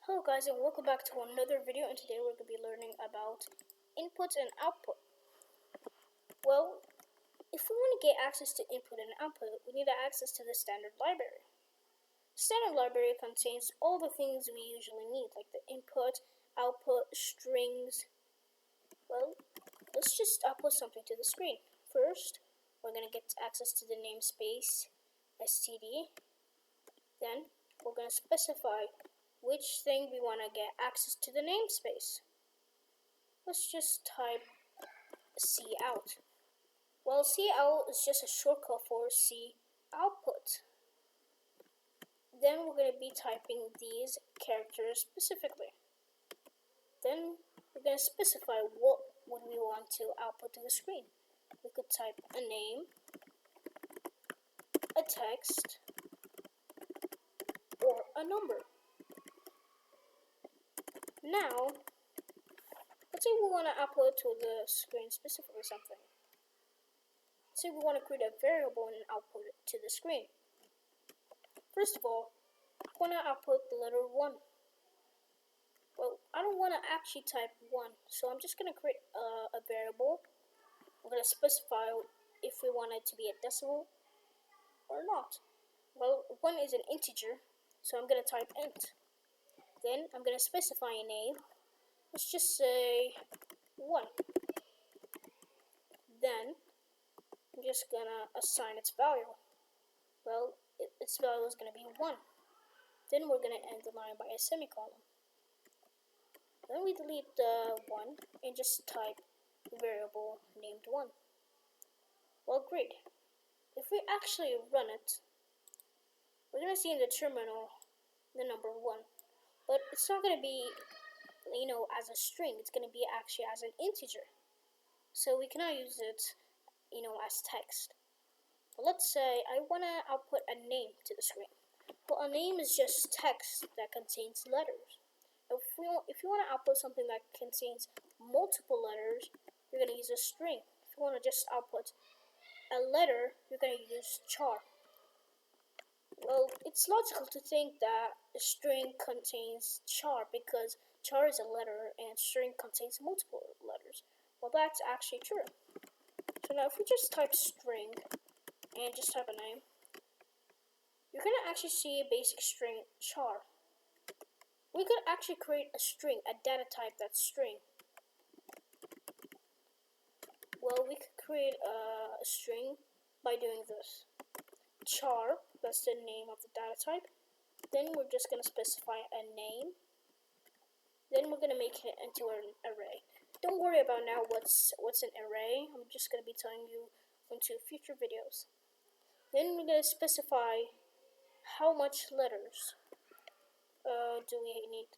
Hello guys and welcome back to another video, and today we're going to be learning about input and output. Well, if we want to get access to input and output, we need access to the standard library. Standard library contains all the things we usually need, like the input, output, strings. Well, let's just output something to the screen. First, we're going to get access to the namespace std. Then, we're going to specify which thing we want to get access to the namespace. Let's just type cout. Well, cout is just a shortcut for C output. Then we're going to be typing these characters specifically. Then we're going to specify what would we want to output to the screen. We could type a name, a text, or a number. Now, let's say we want to upload to the screen specifically something. Let's say we want to create a variable and output it to the screen. First of all, I want to output the letter 1. Well, I don't want to actually type 1, so I'm just going to create a variable. I'm going to specify if we want it to be a decimal or not. Well, 1 is an integer, so I'm going to type int. Then I'm going to specify a name. Let's just say 1. Then I'm just going to assign its value. Well, its value is going to be 1. Then we're going to end the line by a semicolon. Then we delete the 1 and just type variable named 1. Well, great. If we actually run it, we're going to see in the terminal the number 1. But it's not going to be, as a string. It's going to be actually as an integer. So we cannot use it, as text. But let's say I want to output a name to the screen. Well, a name is just text that contains letters. If you want to output something that contains multiple letters, you're going to use a string. If you want to just output a letter, you're going to use char. Well, it's logical to think that a string contains char because char is a letter and string contains multiple letters. Well, that's actually true. So now if we just type string and just type a name, you're going to actually see a basic string char. We could actually create a string, a data type that's string. Well, we could create a string by doing this. Char, that's the name of the data type. Then we're just going to specify a name. Then we're going to make it into an array. Don't worry about now what's an array. I'm just going to be telling you into future videos. Then we're going to specify how much letters do we need.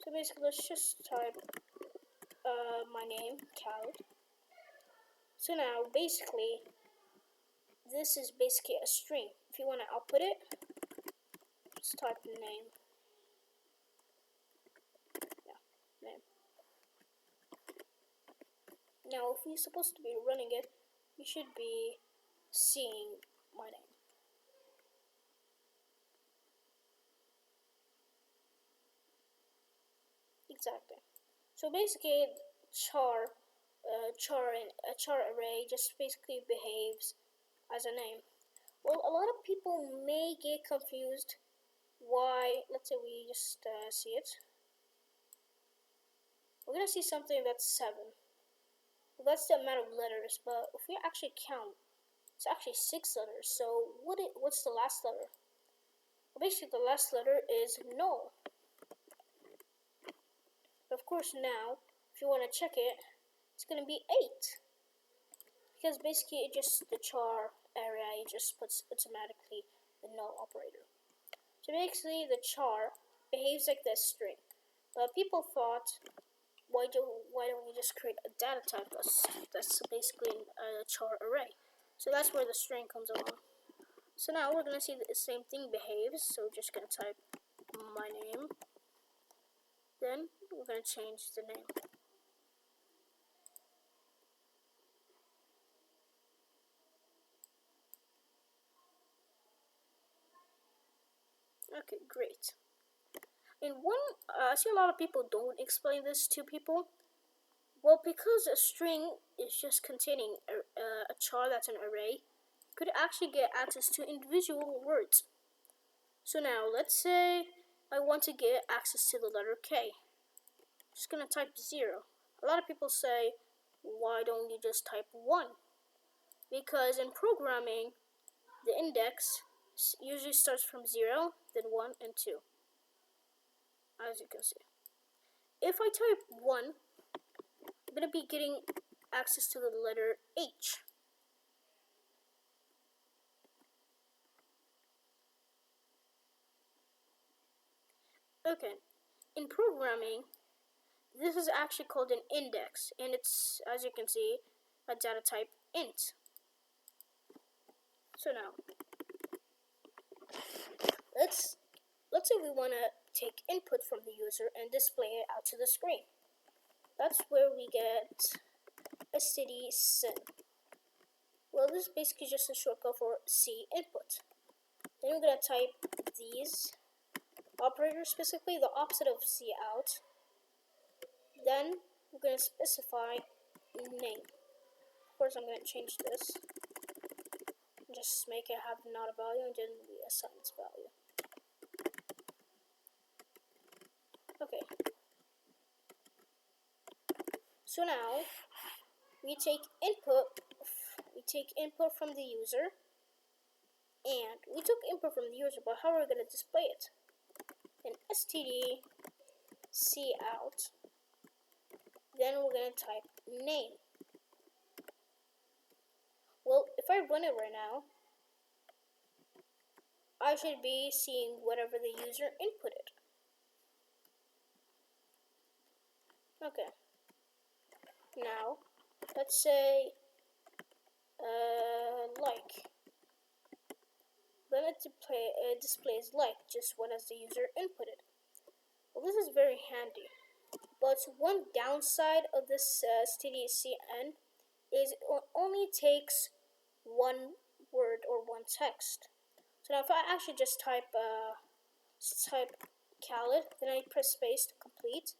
So basically, let's just type my name, Cal. So now, basically, this is basically a string. If you want to output it, just type name. Yeah, name. Now, if we're supposed to be running it, you should be seeing my name. Exactly. So basically, char array just basically behaves as a name. Well, a lot of people may get confused why. Let's say we just see it. We're gonna see something that's 7. Well, that's the amount of letters, but if we actually count, it's actually 6 letters. So what's the last letter? Well, basically the last letter is null. Of course, now if you want to check it, it's gonna be 8. Because basically the char array just puts automatically the null operator. So basically the char behaves like this string. But people thought, why don't we just create a data type that's basically a char array? So that's where the string comes along. So now we're gonna see that the same thing behaves. So we're just gonna type my name. Then we're gonna change the name. Okay, great. And I see a lot of people don't explain this to people. Well, because a string is just containing a char that's an array, you could actually get access to individual words. So now, let's say I want to get access to the letter K. I'm just gonna type 0. A lot of people say, why don't you just type 1? Because in programming, the index usually starts from 0, then 1, and 2. As you can see. If I type 1, I'm going to be getting access to the letter H. Okay, in programming, this is actually called an index, and it's, as you can see, a data type int. So now, let's say we want to take input from the user and display it out to the screen. That's where we get std sin. Well, this is basically just a shortcut for C input. Then we're going to type these operators, specifically the opposite of C out. Then we're going to specify name. Of course, I'm going to change this. Just make it have not a value, and then we assign its value. Okay. So now we take input from the user, and we took input from the user, but how are we going to display it? Then std c out. Then we're going to type name. Well, if I run it right now, I should be seeing whatever the user inputted. Okay. Now, let's say like. Then it displays like, just what as the user inputted. Well, this is very handy. But one downside of this stdcn is it only takes one word or one text. So now if I actually just type Khaled, then I press space to complete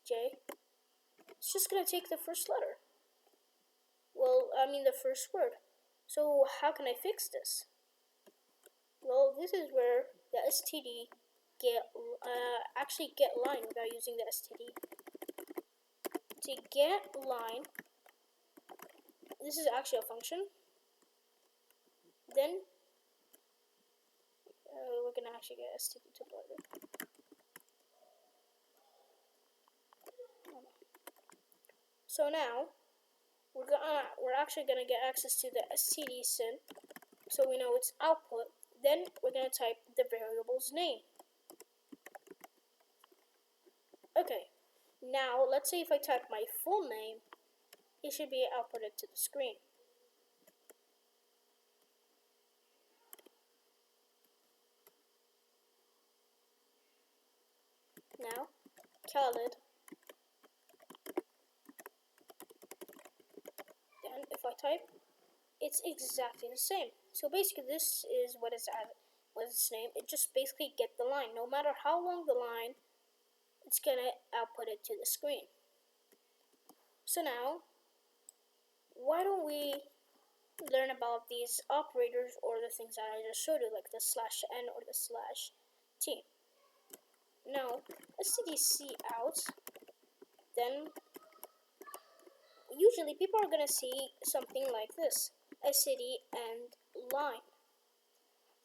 J, it's just going to take the first letter. Well, I mean the first word. So how can I fix this? Well, this is where the std actually get line without using the std. To get line, this is actually a function. Then we're gonna actually get std to border. So now we're actually gonna get access to the std sin, so we know its output. Then we're gonna type the variable's name. Okay, now let's say if I type my full name, it should be outputted to the screen. Now, Khaled. Then if I type, it's exactly the same. So basically this is what is its name. It just basically get the line. No matter how long the line, it's gonna output it to the screen. So now, why don't we learn about these operators or the things that I just showed you, like the /n or the /t. Now, stdc out, then usually people are gonna see something like this, std end line.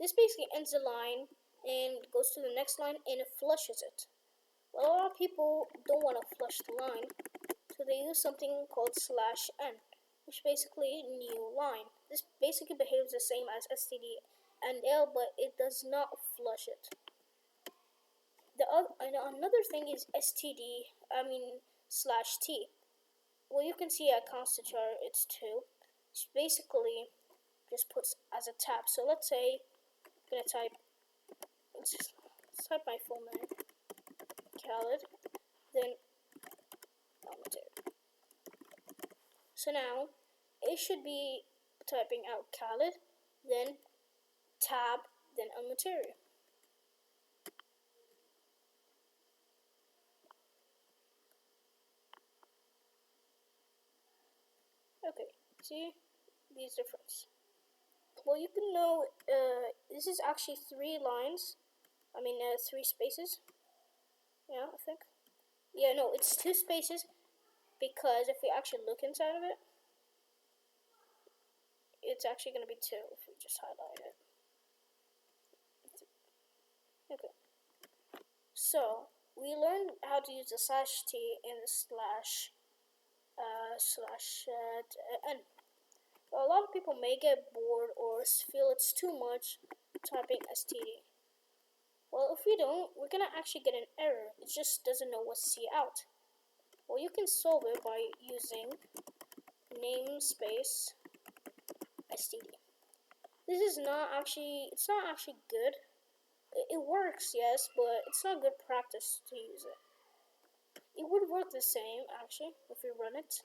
This basically ends the line and goes to the next line and it flushes it. Well, a lot of people don't want to flush the line, so they use something called /n, which basically new line. This basically behaves the same as std and l, but it does not flush it. Another thing is /t. Well, you can see at constant char it's 2, which basically just puts as a tab. So let's say I'm gonna type, let's type my full name, Khaled, then so now it should be typing out Khaled, then tab, then unmaterial. Okay, see these difference. Well, you can know this is actually 3 lines. I mean 3 spaces. Yeah, I think. Yeah, no, it's 2 spaces because if we actually look inside of it, it's actually going to be 2 if we just highlight it. Okay. So we learned how to use the /t and the /n. Well, a lot of people may get bored or feel it's too much typing std. Well, if we don't, we're gonna actually get an error. It just doesn't know what C out. Well, you can solve it by using namespace std. This is not actually, it's not actually good. It works, yes, but it's not good practice to use it. It would work the same, actually, if we run it.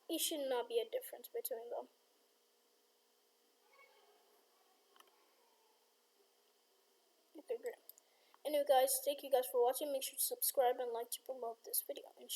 It should not be a difference between them. Okay, great. Anyway, guys, thank you guys for watching. Make sure to subscribe and like to promote this video. And